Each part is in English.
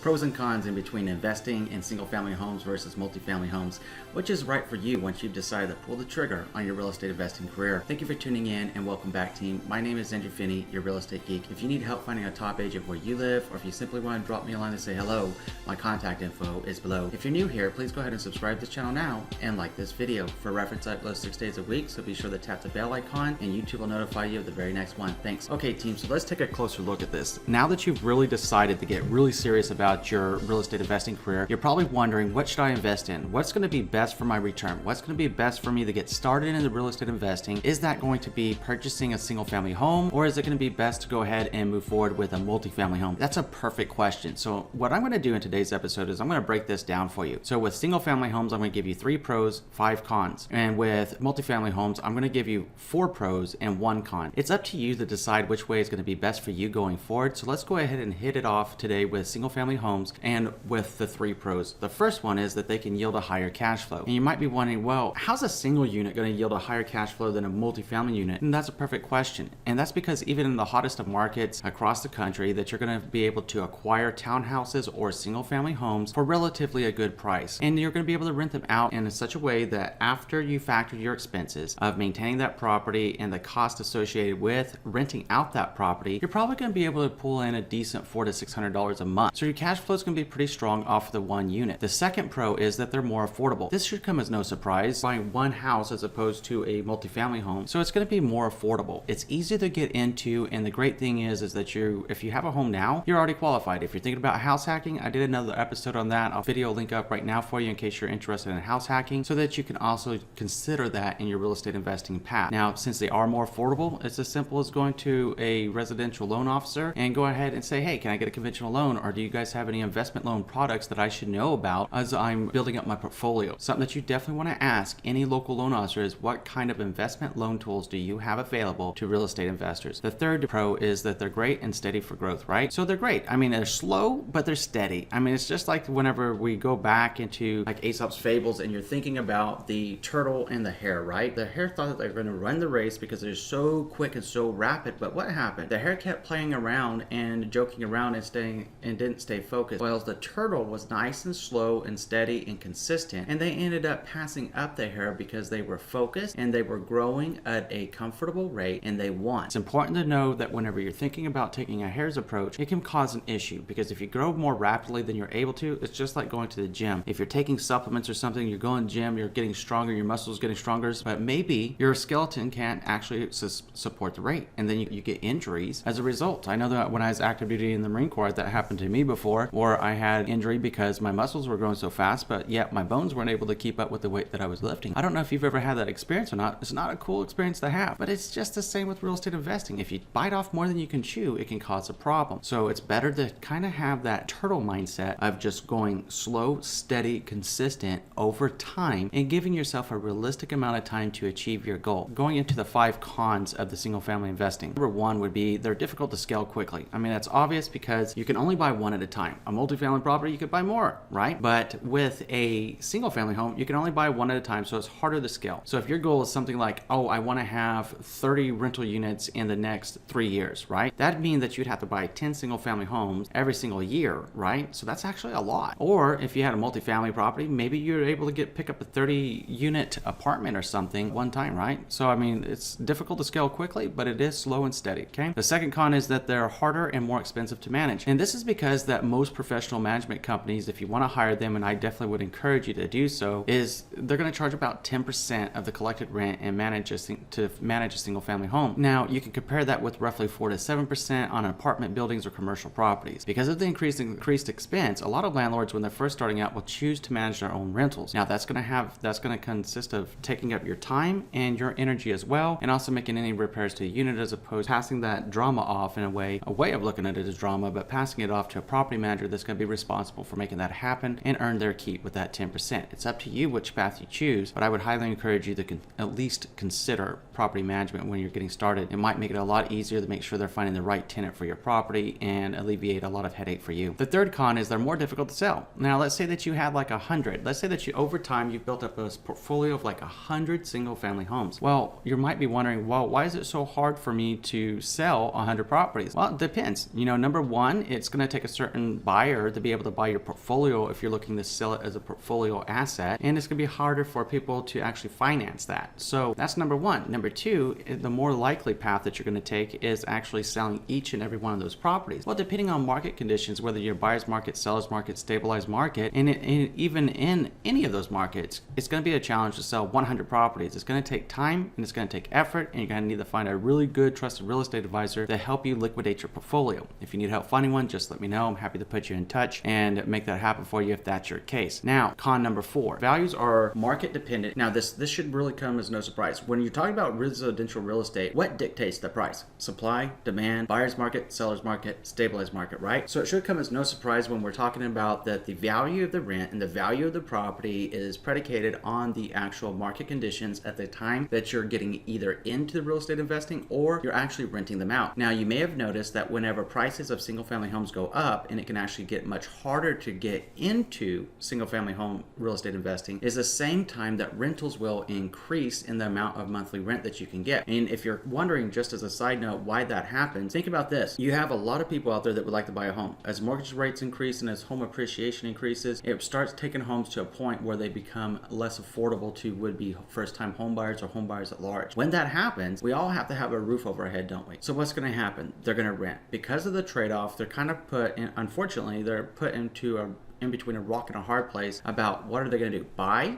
pros and cons in between investing in single family homes versus multifamily homes, which is right for you once you've decided to pull the trigger on your real estate investing career. Thank you for tuning in and welcome back, team. My name is Andrew Finney, your real estate geek. If you need help finding a top agent where you live, or if you simply want to drop me a line to say hello, my contact info is below. If you're new here, please go ahead and subscribe to this channel now and like this video. For reference, I upload 6 days a week, so be sure to tap the bell icon and YouTube will notify you of the very next one. Thanks. Okay, team, so let's take a closer look at this. Now that you've really decided to get really serious about your real estate investing career, you're probably wondering, what should I invest in? What's going to be best for my return? What's going to be best for me to get started in the real estate investing? Is that going to be purchasing a single family home, or is it going to be best to go ahead and move forward with a multifamily home? That's a perfect question. So what I'm going to do in today's episode is I'm going to break this down for you. So with single family homes, I'm going to give you 3 pros, 5 cons. And with multifamily homes, I'm going to give you 4 pros and 1 con. It's up to you to decide which way is going to be best for you going forward. So let's go ahead and hit it off today with single family homes and with the 3 pros. The first one is that they can yield a higher cash flow. And you might be wondering, well, how's a single unit going to yield a higher cash flow than a multifamily unit? And that's a perfect question. And that's because even in the hottest of markets across the country, that you're going to be able to acquire townhouses or single family homes for relatively a good price. And you're going to be able to rent them out in such a way that after you factor your expenses of maintaining that property and the cost associated with renting out that property, you're probably going to be able to pull in a decent $400 to $600 a month. So your cash flow is going to be pretty strong off of the one unit. The second pro is that they're more affordable. This should come as no surprise, buying one house as opposed to a multifamily home. So it's going to be more affordable. It's easy to get into, and the great thing is that if you have a home now, you're already qualified. If you're thinking about house hacking, I did another episode on that. I'll video link up right now for you in case you're interested in house hacking, so that you can also consider that in your real estate investing path. Now, since they are more affordable, it's as simple as going to a residential loan officer and go ahead and say, hey, can I get a conventional loan, or do you guys have any investment loan products that I should know about as I'm building up my portfolio? Something that you definitely want to ask any local loan officer is, what kind of investment loan tools do you have available to real estate investors? The third pro is that they're great and steady for growth, right? So they're great. I mean, they're slow, but they're steady. I mean, it's just like whenever we go back into like Aesop's fables and you're thinking about the turtle and the hare, right? The hare thought that they were going to run the race because they're so quick and so rapid, but what happened? The hare kept playing around and joking around and didn't stay focused. While the turtle was nice and slow and steady and consistent, and they ended up passing up the hare because they were focused and they were growing at a comfortable rate and they won. It's important to know that whenever you're thinking about taking a hare's approach, it can cause an issue, because if you grow more rapidly than you're able to, it's just like going to the gym. If you're taking supplements or something, you're going to the gym, you're getting stronger, your muscles getting stronger, but maybe your skeleton can't actually support the rate, and then you get injuries as a result. I know that when I was active duty in the Marine Corps, that happened to me before, or I had injury because my muscles were growing so fast, but yet my bones weren't able to keep up with the weight that I was lifting. I don't know if you've ever had that experience or not. It's not a cool experience to have, but it's just the same with real estate investing. If you bite off more than you can chew, it can cause a problem. So it's better to kind of have that turtle mindset of just going slow, steady, consistent over time, and giving yourself a realistic amount of time to achieve your goal. Going into the 5 cons of the single family investing. Number 1 would be they're difficult to scale quickly. I mean, that's obvious because you can only buy one at a time. A multifamily property, you could buy more, right? But with a single family home, you can only buy one at a time, so it's harder to scale. So if your goal is something like, oh, I want to have 30 rental units in the next 3 years, right? That'd mean that you'd have to buy 10 single family homes every single year, right? So that's actually a lot. Or if you had a multifamily property, maybe you're able to pick up a 30 unit apartment or something one time, right? So I mean, it's difficult to scale quickly, but it is slow and steady, okay? The second con is that they're harder and more expensive to manage. And this is because that most professional management companies, if you want to hire them, and I definitely would encourage you to do so, is they're going to charge about 10% of the collected rent and manage a single family home. Now, you can compare that with roughly 4 to 7% on apartment buildings or commercial properties. Because of the increased expense, a lot of landlords, when they're first starting out, will choose to manage their own rentals. Now, that's going to consist of taking up your time and your energy as well, and also making any repairs to the unit, as opposed to passing that drama off in a way of looking at it as drama, but passing it off to a property manager that's going to be responsible for making that happen and earn their keep with that 10%. It's up to you which path you choose, but I would highly encourage you to at least consider property management when you're getting started. It might make it a lot easier to make sure they're finding the right tenant for your property and alleviate a lot of headache for you. The third con is they're more difficult to sell. Now, let's say that you had like 100. Let's say that over time you've built up a portfolio of like 100 single family homes. Well, you might be wondering, well, why is it so hard for me to sell 100 properties? Well, it depends. Number one, it's going to take a certain person buyer to be able to buy your portfolio if you're looking to sell it as a portfolio asset, and it's going to be harder for people to actually finance that. So that's number one. Number two, the more likely path that you're going to take is actually selling each and every one of those properties. Well, depending on market conditions, whether you're buyer's market, seller's market, stabilized market, and even in any of those markets, it's going to be a challenge to sell 100 properties. It's going to take time and it's going to take effort, and you're going to need to find a really good trusted real estate advisor to help you liquidate your portfolio. If you need help finding one, just let me know. I'm happy to put you in touch and make that happen for you if that's your case. Now, con number 4, values are market dependent. Now, this should really come as no surprise. When you're talking about residential real estate, what dictates the price? Supply, demand, buyer's market, seller's market, stabilized market, right? So it should come as no surprise when we're talking about that the value of the rent and the value of the property is predicated on the actual market conditions at the time that you're getting either into the real estate investing or you're actually renting them out. Now, you may have noticed that whenever prices of single family homes go up, and it can actually get much harder to get into single family home real estate investing, is the same time that rentals will increase in the amount of monthly rent that you can get. And if you're wondering, just as a side note, why that happens, think about this. You have a lot of people out there that would like to buy a home. As mortgage rates increase and as home appreciation increases, it starts taking homes to a point where they become less affordable to would-be first-time home buyers or home buyers at large. When that happens, we all have to have a roof over our head, don't we? So what's going to happen? They're going to rent. Because of the trade-off, they're kind of put in, unfortunately, they're put into in between a rock and a hard place about what are they going to do, buy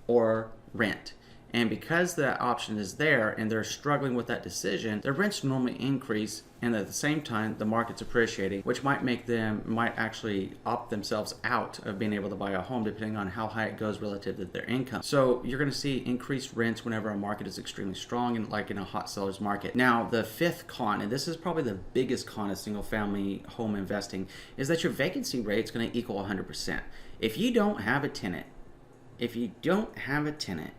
or rent. And because that option is there and they're struggling with that decision, their rents normally increase, and at the same time the market's appreciating, which might actually opt themselves out of being able to buy a home depending on how high it goes relative to their income. So you're going to see increased rents whenever a market is extremely strong, and like in a hot seller's market. Now, the 5th con, and this is probably the biggest con of single family home investing, is that your vacancy rate is going to equal 100%. If you don't have a tenant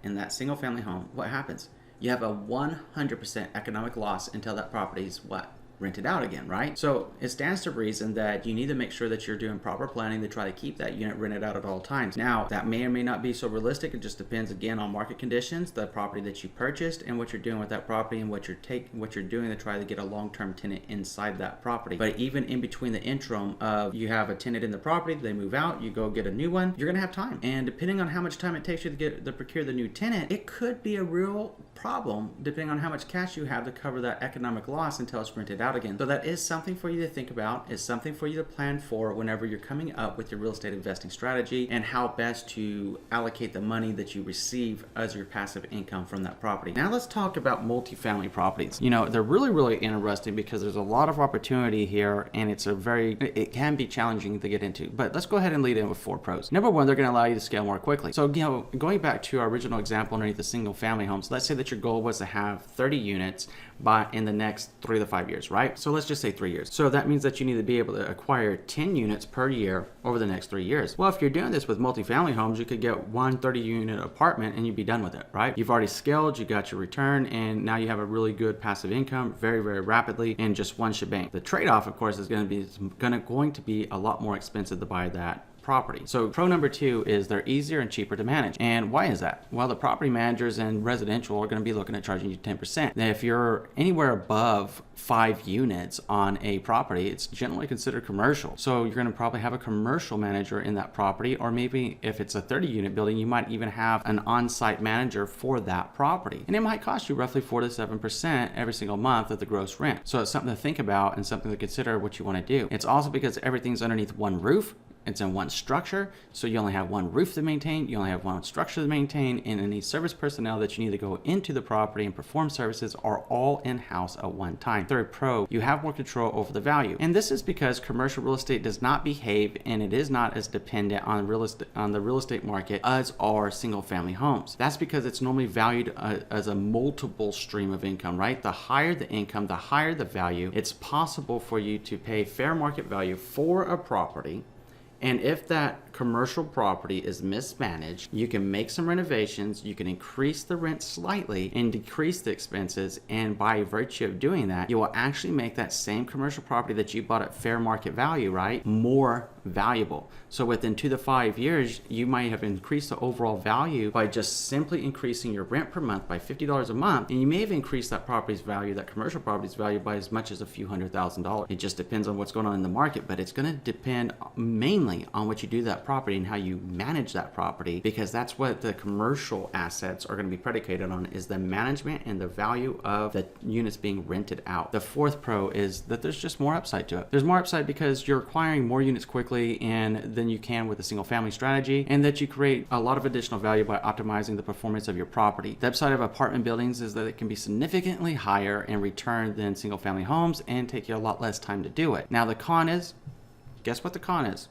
in that single family home, what happens? You have a 100% economic loss until that property is what? Rented out again, right? So it stands to reason that you need to make sure that you're doing proper planning to try to keep that unit rented out at all times. Now, that may or may not be so realistic. It just depends again on market conditions, the property that you purchased, and what you're doing with that property, and what you're doing to try to get a long-term tenant inside that property. But even in between the interim of you have a tenant in the property, they move out, you go get a new one, you're gonna have time. And depending on how much time it takes you to procure the new tenant, it could be a real problem depending on how much cash you have to cover that economic loss until it's rented out again. So that is something for you to think about. It's something for you to plan for whenever you're coming up with your real estate investing strategy and how best to allocate the money that you receive as your passive income from that property. Now let's talk about multifamily properties. You know, they're really, really interesting because there's a lot of opportunity here, and it can be challenging to get into. But let's go ahead and lead in with 4 pros. Number 1, they're going to allow you to scale more quickly. So, you know, going back to our original example underneath the single family homes, let's say that your goal was to have 30 units in the next 3 to 5 years, right? So let's just say 3 years. So that means that you need to be able to acquire 10 units per year over the next 3 years. Well, if you're doing this with multifamily homes, you could get one 30-unit apartment and you'd be done with it, right? You've already scaled, you got your return, and now you have a really good passive income very, very rapidly in just one shebang. The trade-off, of course, is going to be a lot more expensive to buy that property. So pro number 2 is they're easier and cheaper to manage. And why is that? Well, the property managers in residential are going to be looking at charging you 10%. Now, if you're anywhere above 5 units on a property, it's generally considered commercial. So you're going to probably have a commercial manager in that property, or maybe if it's a 30-unit building, you might even have an on-site manager for that property. And it might cost you roughly 4 to 7% every single month of the gross rent. So it's something to think about and something to consider what you want to do. It's also because everything's underneath one roof. It's in one structure, so you only have one roof to maintain, you only have one structure to maintain, and any service personnel that you need to go into the property and perform services are all in-house at one time. 3rd pro, you have more control over the value. And this is because commercial real estate does not behave, and it is not as dependent on the real estate market as are single family homes. That's because it's normally valued as a multiple stream of income, right? The higher the income, the higher the value. It's possible for you to pay fair market value for a property. And if that commercial property is mismanaged, you can make some renovations, you can increase the rent slightly and decrease the expenses. And by virtue of doing that, you will actually make that same commercial property that you bought at fair market value, right, more valuable. So within 2 to 5 years, you might have increased the overall value by just simply increasing your rent per month by $50 a month. And you may have increased that property's value, that commercial property's value, by as much as a few $100,000. It just depends on what's going on in the market, but it's going to depend mainly on what you do to that property and how you manage that property, because that's what the commercial assets are going to be predicated on, is the management and the value of the units being rented out. The fourth pro is that there's just more upside to it. There's more upside because you're acquiring more units quickly and than you can with a single family strategy, and that you create a lot of additional value by optimizing the performance of your property. The upside of apartment buildings is that it can be significantly higher in return than single family homes and take you a lot less time to do it. Now the con is, guess what the con is?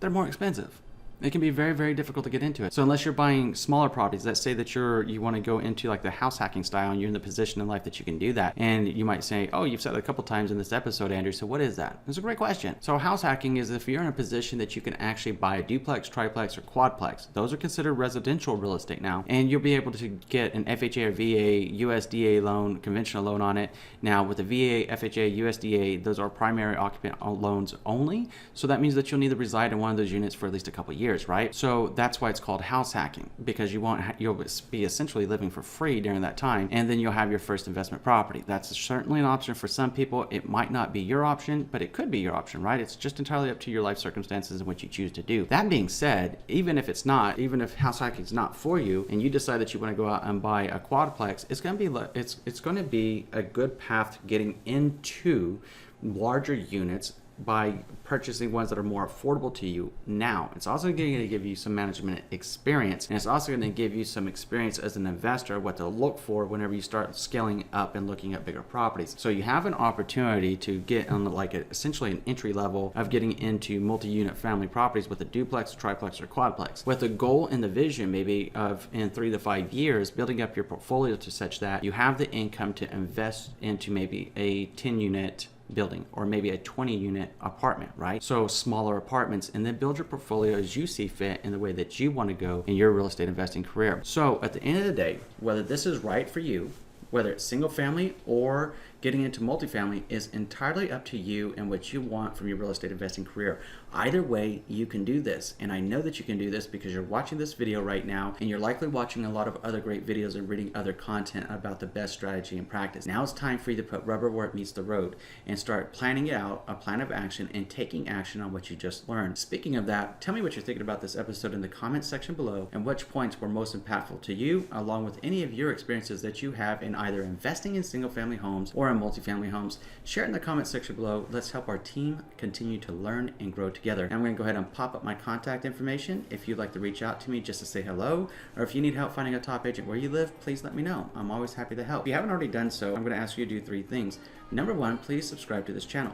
They're more expensive. It can be very, very difficult to get into it. So unless you're buying smaller properties, let's say that you want to go into like the house hacking style and you're in the position in life that you can do that. And you might say, oh, you've said it a couple times in this episode, Andrew. So what is that? It's a great question. So house hacking is if you're in a position that you can actually buy a duplex, triplex, or quadplex. Those are considered residential real estate now. And you'll be able to get an FHA or VA, USDA loan, conventional loan on it. Now with the VA, FHA, USDA, those are primary occupant loans only. So that means that you'll need to reside in one of those units for at least a couple of years. Right? So that's why it's called house hacking, because you'll be essentially living for free during that time, and then you'll have your first investment property. That's certainly an option for some people. It might not be your option, but it could be your option, right? It's just entirely up to your life circumstances and what you choose to do. That being said, even if house hacking is not for you, and you decide that you want to go out and buy a quadplex, it's going to be a good path to getting into larger units by purchasing ones that are more affordable to you now. It's also going to give you some management experience, and it's also going to give you some experience as an investor, what to look for whenever you start scaling up and looking at bigger properties. So you have an opportunity to get on essentially an entry level of getting into multi-unit family properties with a duplex, triplex, or quadplex, with a goal and the vision maybe of in 3 to 5 years building up your portfolio to such that you have the income to invest into maybe a 10-unit building or maybe a 20-unit apartment, right? So smaller apartments, and then build your portfolio as you see fit in the way that you want to go in your real estate investing career. So at the end of the day, whether this is right for you, whether it's single family or getting into multifamily, is entirely up to you and what you want from your real estate investing career. Either way, you can do this. And I know that you can do this because you're watching this video right now, and you're likely watching a lot of other great videos and reading other content about the best strategy and practice. Now it's time for you to put rubber where it meets the road and start planning out a plan of action and taking action on what you just learned. Speaking of that, tell me what you're thinking about this episode in the comments section below, and which points were most impactful to you, along with any of your experiences that you have in either investing in single family homes or in multifamily homes. Share it in the comments section below. Let's help our team continue to learn and grow together. And I'm going to go ahead and pop up my contact information if you'd like to reach out to me just to say hello, or if you need help finding a top agent where you live, please let me know. I'm always happy to help. If you haven't already done so, I'm going to ask you to do 3 things. Number 1, please subscribe to this channel.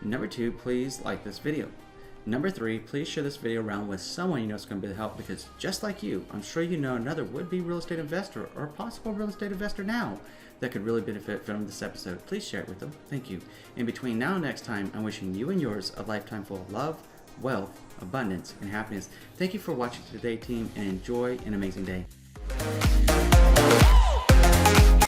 Number 2, please like this video. Number 3, please share this video around with someone you know is going to be a help, because just like you, I'm sure you know another would-be real estate investor or possible real estate investor now that could really benefit from this episode. Please share it with them. Thank you. In between now and next time, I'm wishing you and yours a lifetime full of love, wealth, abundance, and happiness. Thank you for watching today, team, and enjoy an amazing day.